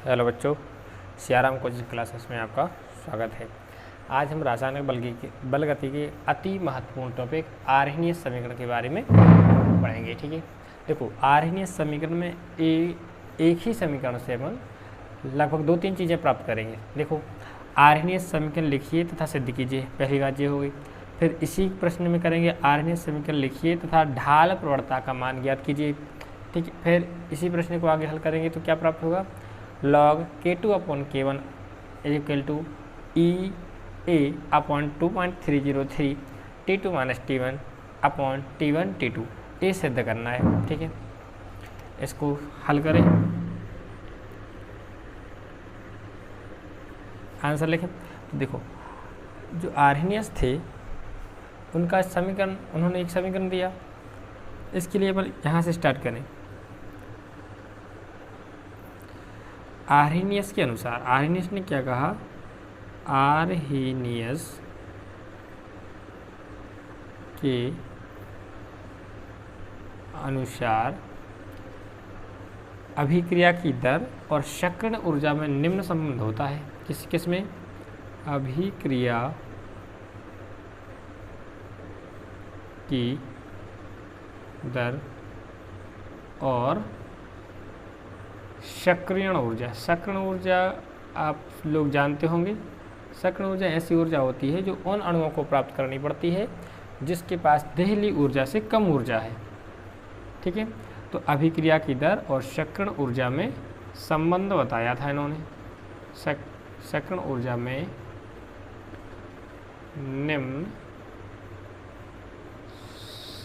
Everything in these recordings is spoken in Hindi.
हेलो बच्चों, सियाराम कोचिंग क्लासेस में आपका स्वागत है। आज हम रासायनिक बलगति के अति महत्वपूर्ण टॉपिक आर्हेनियस समीकरण के बारे में पढ़ेंगे। ठीक है, देखो आर्हेनियस समीकरण में एक ही समीकरण से अपन लगभग 2-3 चीज़ें प्राप्त करेंगे। देखो, आर्हेनियस समीकरण लिखिए तथा सिद्ध कीजिए, पहली बात ये हो गई। फिर इसी प्रश्न में करेंगे आर्हेनियस समीकरण लिखिए तथा ढाल प्रवणता का मान ज्ञात कीजिए। ठीक है, फिर इसी प्रश्न को आगे हल करेंगे तो क्या प्राप्त होगा, log K2/K1 is equal to EA/2.303 T2-T1/T1 ये सिद्ध करना है। ठीक है, इसको हल करें, आंसर लिखें। तो देखो, जो आर्हेनियस थे उनका समीकरण, उन्होंने एक समीकरण दिया। इसके लिए अपन यहाँ से स्टार्ट करें। आर्हेनियस के अनुसार, आर्हेनियस ने क्या कहा, आर्हेनियस के अनुसार अभिक्रिया की दर और शक्रण ऊर्जा में निम्न संबंध होता है। किस में, अभिक्रिया की दर और सक्रियण ऊर्जा। सक्रियण ऊर्जा आप लोग जानते होंगे, सक्रियण ऊर्जा ऐसी ऊर्जा होती है जो उन अणुओं को प्राप्त करनी पड़ती है जिसके पास देहली ऊर्जा से कम ऊर्जा है। ठीक है, तो अभिक्रिया की दर और सक्रियण ऊर्जा में संबंध बताया था इन्होंने। सक्रियण ऊर्जा में निम्न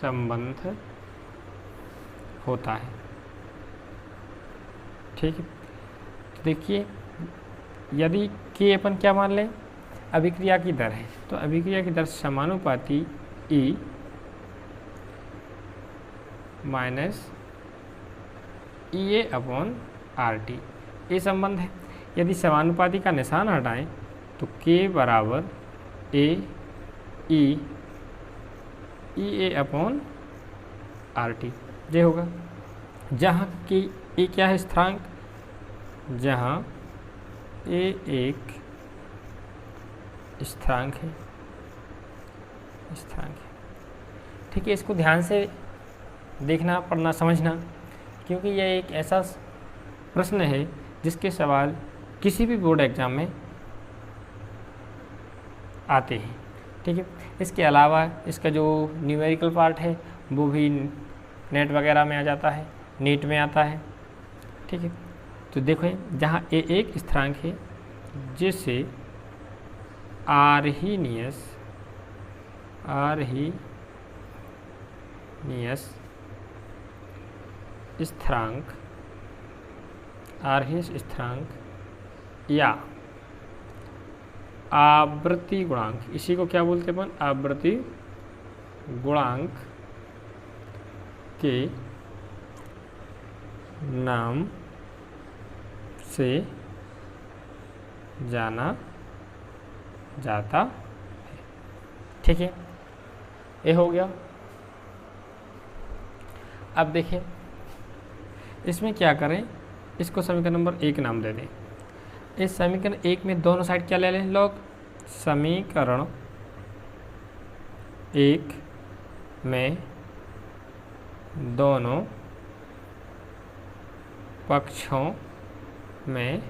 संबंध होता है। ठीक है, तो देखिए, यदि के अपन क्या मान लें, अभिक्रिया की दर है, तो अभिक्रिया की दर समानुपाती E माइनस EA/RT ये संबंध है। यदि समानुपाती का निशान हटाएं तो K बराबर EA/RT ये होगा, जहाँ कि ए क्या है, स्थिरांक, जहाँ ए एक स्थिरांक है। ठीक है, इसको ध्यान से देखना, पढ़ना, समझना, क्योंकि यह एक ऐसा प्रश्न है जिसके सवाल किसी भी बोर्ड एग्जाम में आते हैं। ठीक है, इसके अलावा इसका जो न्यूमेरिकल पार्ट है वो भी नेट वगैरह में आ जाता है, नीट में आता है। ठीक है, तो देखो, जहाँ ए एक स्थिरांक है जिसे आर्हेनियस स्थिरांक, आर्हेनियस स्थिरांक या आवृत्ति गुणांक, इसी को क्या बोलते हैं अपन, आवृत्ति गुणांक के नाम से जाना जाता है। ठीक है, ये हो गया। अब देखें, इसमें क्या करें, इसको समीकरण नंबर 1 नाम दे दें। इस समीकरण 1 में दोनों साइड क्या ले लें, लॉग। समीकरण 1 में दोनों पक्षों में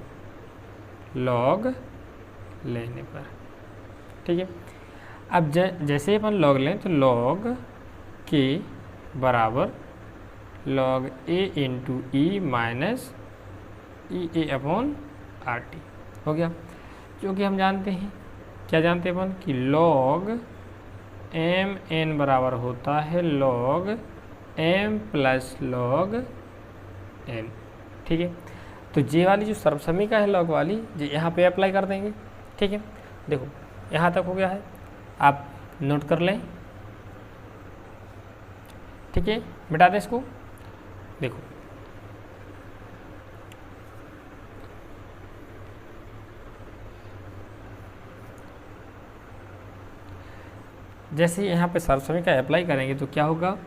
लॉग लेने पर। ठीक है, अब जैसे अपन लॉग लें तो लॉग के बराबर लॉग ए इंटू ई माइनस EA/RT हो गया। क्योंकि हम जानते हैं, क्या जानते हैं अपन, कि लॉग MN बराबर होता है log M plus log N। ठीक है, तो ये वाली जो सर्वसमीका है लॉग वाली, ये यहाँ पे अप्लाई कर देंगे। ठीक है, देखो यहाँ तक हो गया है, आप नोट कर लें। ठीक है, मिटा दें इसको। देखो, जैसे यहाँ पे सर्वसमीका अप्लाई करेंगे तो क्या होगा,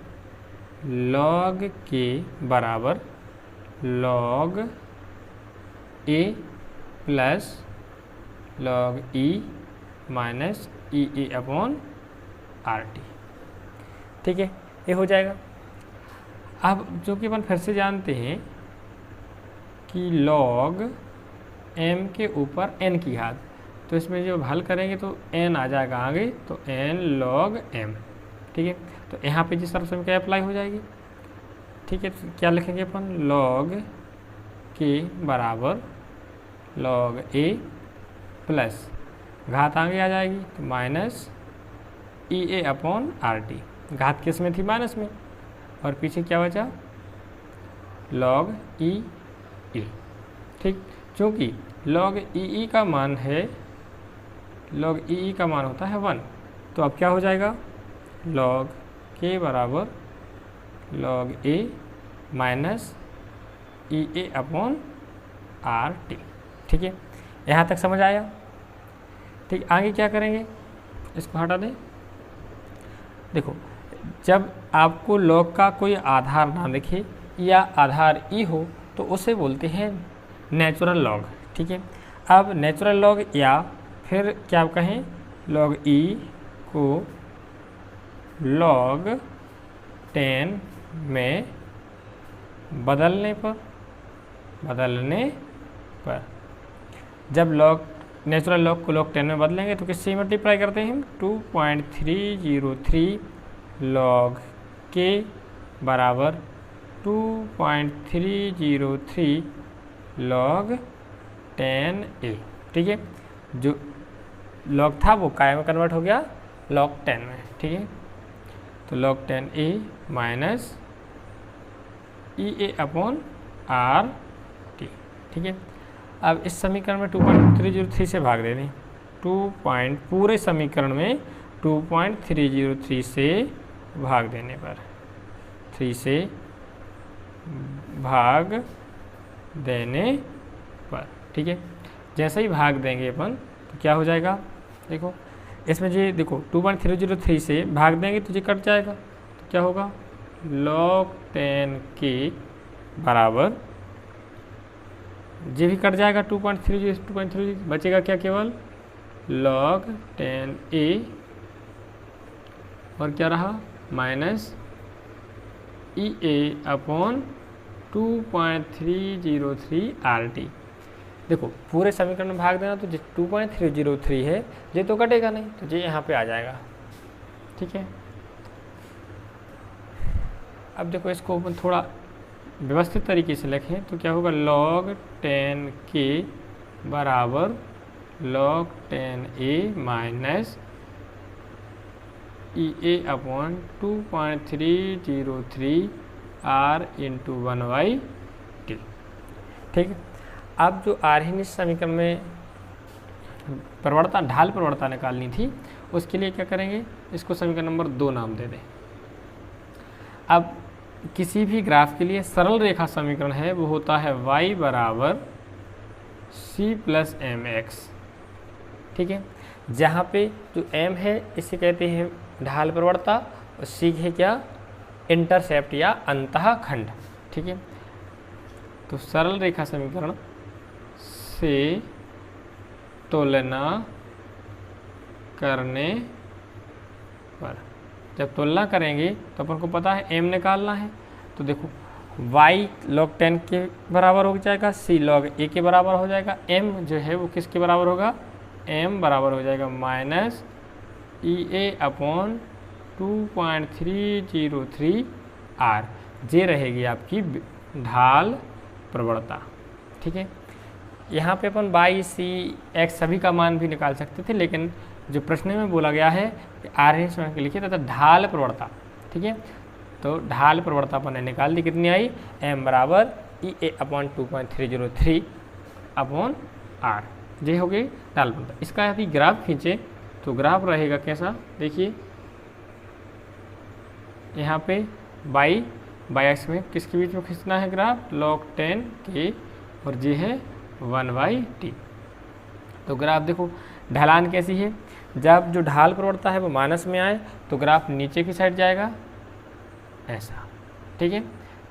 लॉग के बराबर log A plus log E minus E A upon R T. ठीक है, ये हो जाएगा। अब जो कि अपन फिर से जानते हैं कि log m के ऊपर n की घात, तो इसमें जब हल करेंगे तो n आ जाएगा आगे, तो n log m। ठीक है, तो यहाँ पे जिस तरफ से क्या अप्लाई हो जाएगी। ठीक है, तो क्या लिखेंगे अपन, log k बराबर log a प्लस घात आगे आ जाएगी तो minus E A upon R T. घात किस में थी, माइनस में, और पीछे क्या बचा, log ई ए। ठीक, क्योंकि log ई का मान है, log ई का मान होता है 1, तो अब क्या हो जाएगा, log k बराबर log a minus E A upon R T. ठीक है, यहाँ तक समझ आया। ठीक, आगे क्या करेंगे, इसको हटा दें। देखो, जब आपको log का कोई आधार ना दिखे या आधार ई हो तो उसे बोलते हैं नेचुरल लॉग। ठीक है, अब नेचुरल लॉग या फिर क्या कहें, log ई को log 10 में बदलने पर जब नेचुरल लॉग को log 10 में बदलेंगे तो किससे मल्टीप्लाई करते हैं हम, 2.303 log k बराबर 2.303 log 10a। ठीक है, जो log था वो काय में कन्वर्ट हो गया, log 10 में। ठीक है, तो log 10a minus E A upon R T. ठीक है, अब इस समीकरण में 2.303 से भाग दे दें, पूरे समीकरण में 2.303 से भाग देने पर, 3 से भाग देने पर। ठीक है, जैसे ही भाग देंगे अपन तो क्या हो जाएगा, देखो इसमें जी देखो 2.303 से भाग देंगे तो ये कट जाएगा, तो क्या होगा, log 10 के बराबर, ये भी कट जाएगा 2.3 बचेगा क्या, केवल log 10a और क्या रहा, minus E A upon 2.303 R T. देखो पूरे समीकरण में भाग देना तो जो 2.303 है ये तो कटेगा नहीं, तो ये यहाँ पे आ जाएगा। ठीक है, अब देखो इसको अपन थोड़ा व्यवस्थित तरीके से लिखें तो क्या होगा, log 10 के बराबर log 10a minus E A upon 2.303 R into 1/t। ठीक है, अब जो आर्हेनियस समीकरण में प्रवणता, ढाल प्रवणता निकालनी थी, उसके लिए क्या करेंगे, इसको समीकरण नंबर 2 नाम दे दें। अब किसी भी ग्राफ के लिए सरल रेखा समीकरण है वो होता है y बराबर c प्लस एम एक्स। ठीक है, जहाँ पे जो m है इसे कहते हैं ढाल प्रवणता और c है क्या, इंटरसेप्ट या अंतःखंड। ठीक है, तो सरल रेखा समीकरण से तुलना करने पर, जब तुलना करेंगे तो अपन को पता है m निकालना है, तो देखो y log 10 के बराबर हो जाएगा, c log a के बराबर हो जाएगा, m जो है वो किसके बराबर होगा, m बराबर हो जाएगा minus E A upon 2.303 R. ये रहेगी आपकी ढाल प्रवणता। ठीक है, यहाँ पे अपन y c x सभी का मान भी निकाल सकते थे, लेकिन जो प्रश्न में बोला गया है आर्हेनियस के लिखिए तथा ढाल प्रवणता। ठीक है, तो ढाल प्रवणता अपन ने निकाल दी, कितनी आई, m बराबर ई ए अपॉन 2.303 अपॉन आर। ये हो गई ढाल प्रवणता। इसका यदि ग्राफ खींचे तो ग्राफ रहेगा कैसा, देखिए यहाँ पे y एक्स में किसके बीच में खींचना है ग्राफ, log 10 के, और ये है 1/t। तो ग्राफ देखो ढलान कैसी है, जब जो ढाल प्रवणता है वो माइनस में आए तो ग्राफ नीचे की साइड जाएगा ऐसा। ठीक है,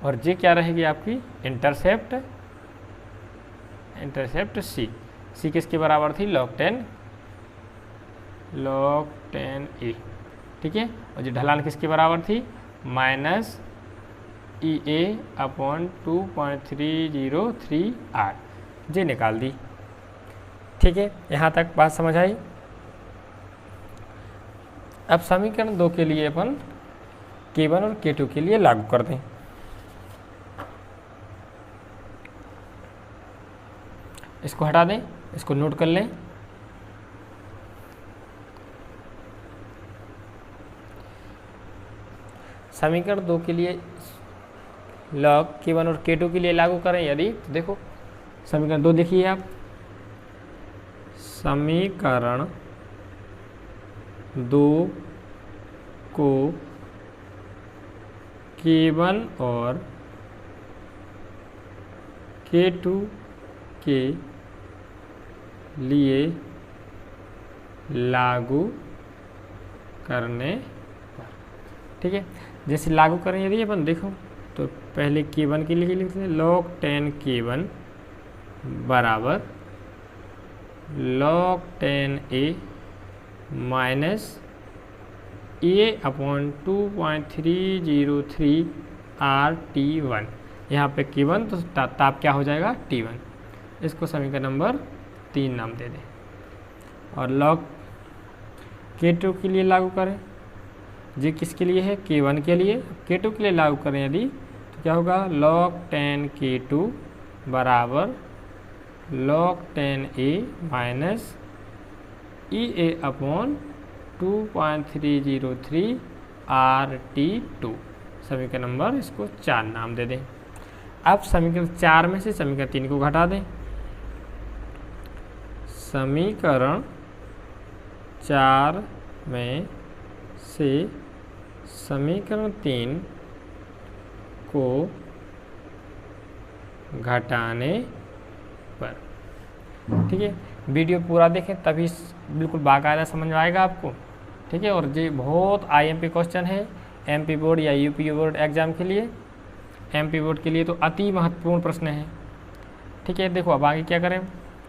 और ये क्या रहेगी आपकी इंटरसेप्ट इंटरसेप्ट सी, सी किसके बराबर थी, log 10 ए, ठीक है। और जो ढलान किसके बराबर थी, minus E A upon 2.303 R, जे निकाल दी, ठीक है। यहाँ तक बात समझ आई। अब समीकरण 2 के लिए अपन K1 और K2 के लिए लागू कर दें। इसको हटा दें, इसको नोट कर लें। समीकरण 2 के लिए log K1 और K2 के लिए लागू करें यदि, तो देखो समीकरण 2 देखिए आप, समीकरण 2 को K1 और K2 के लिए लागू करने पर, ठीक है। जैसे लागू करें यदि अपन देखो, तो पहले K1 के लिए लिखते हैं log 10 K1 बराबर log 10 A minus A upon 2.303 RT1, यहाँ पे K1 तो ताप क्या हो जाएगा, T1। इसको समीकरण नंबर 3 नाम दे दें। और log K2 के लिए लागू करें, जी किसके लिए है, K1 के लिए। K2 के लिए लागू करें यदि, तो क्या होगा, log 10 K2 बराबर log 10 A minus E A upon 2.303 RT2, समीकरण नंबर इसको 4 नाम दे दें। अब समीकरण 4 में से समीकरण 3 को घटा दें। समीकरण 4 में से समीकरण 3 को घटाने पर, ठीक है। वीडियो पूरा देखें तभी बिल्कुल बाकायदा समझ में आएगा आपको, ठीक है। और ये बहुत आईएमपी क्वेश्चन है एमपी बोर्ड या यूपी बोर्ड एग्जाम के लिए। एमपी बोर्ड के लिए तो अति महत्वपूर्ण प्रश्न है, ठीक है। देखो अब आगे क्या करें,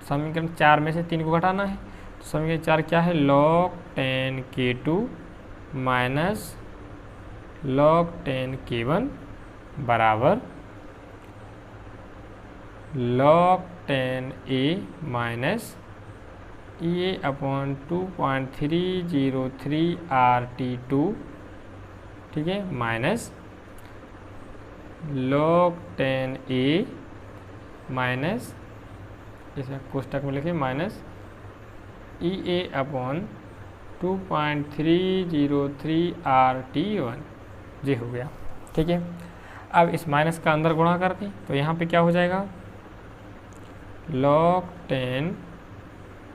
समीकरण 4 में से 3 को घटाना है, तो समीकरण 4 क्या है, log 10 K2 minus log 10 K1 बराबर log 10 A minus E A upon 2.303 RT2, ठीक है, माइनस log 10 A माइनस, इसे कोष्टक में लिखे, minus E A upon 2.303 RT1, ये हो गया, ठीक है। अब इस माइनस का अंदर गुणा कर दें, तो यहाँ पे क्या हो जाएगा, log 10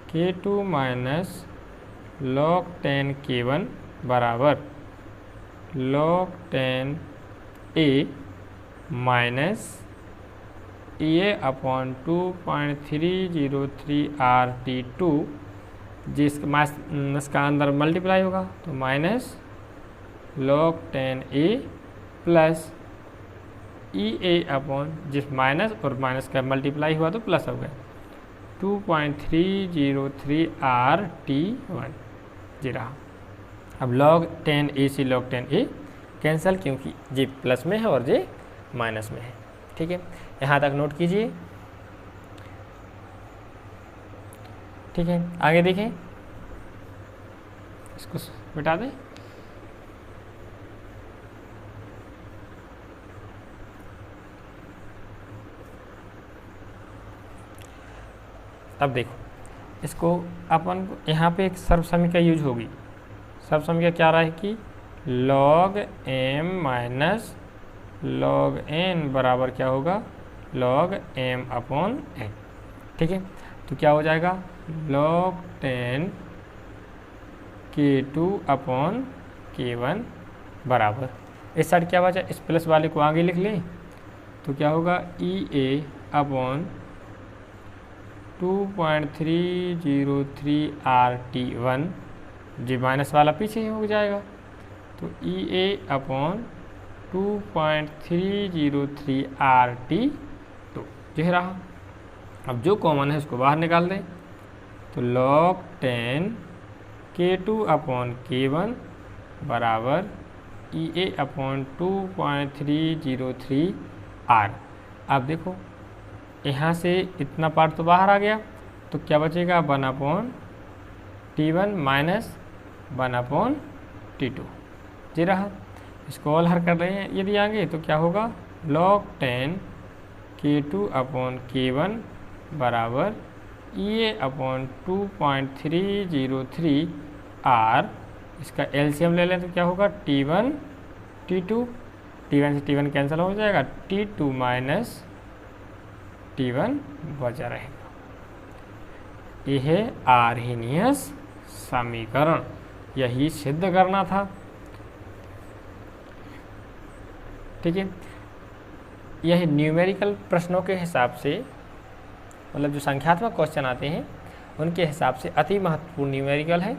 K2 minus log 10 K1 बराबर log 10 A minus E A upon 2.303 RT2, जिसका अंदर मल्टीप्लाई होगा, तो minus log 10 A plus E A upon, जिस माइनस और माइनस का मल्टीप्लाई हुआ तो प्लस हो गया, 2.303 RT1, जी रहा। अब log 10 A से log 10 A कैंसिल, क्योंकि जी प्लस में है और जी माइनस में है, ठीक है। यहाँ तक नोट कीजिए, ठीक है। आगे देखें, इसको मिटा दें। अब देखो, इसको अपन को यहाँ पे एक सर्व समीकरण यूज होगी। सर्व समीकरण क्या रहा है कि log m minus log n बराबर क्या होगा, log m अपॉन n, ठीक है। तो क्या हो जाएगा, log 10 K2 अपॉन K1 बराबर, इस साइड क्या बचा, इस प्लस वाले को आगे लिख लें, तो क्या होगा, ई A upon 2.303 RT1, ji minus वाला पीछे ही हो जाएगा, तो ई ए अपॉन 2.303 RT2, जो रहा। अब जो कॉमन है उसको बाहर निकाल दें, तो log 10 K2 अपॉन K1 बराबर EA अपॉन 2.303 R। अब देखो यहाँ से इतना पार्ट तो बाहर आ गया, तो क्या बचेगा 1 upon T1 minus 1 upon T2 जी रहा। इसको ऑल हल कर रहे हैं यदि आगे, तो क्या होगा log 10 K2 अपॉन K1 बराबर EA अपॉन 2.303 R। इसका एलसीएम ले लें तो क्या होगा T1 T2, T1 से T1 कैंसिल हो जाएगा, T2 माइनस T1 बचा रहेगा। यह है आर्हेनियस समीकरण, यही सिद्ध करना था। ठीक है, यह न्यूमेरिकल प्रश्नों के हिसाब से, मतलब जो संख्यात्मक क्वेश्चन आते हैं उनके हिसाब से अति महत्वपूर्ण न्यूमेरिकल है।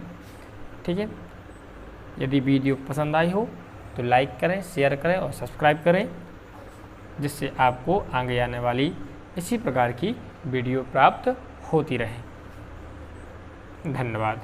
ठीक है, यदि वीडियो पसंद आई हो तो लाइक करें, शेयर करें और सब्सक्राइब करें, जिससे आपको आगे आने वाली इसी प्रकार की वीडियो प्राप्त होती रहे। धन्यवाद।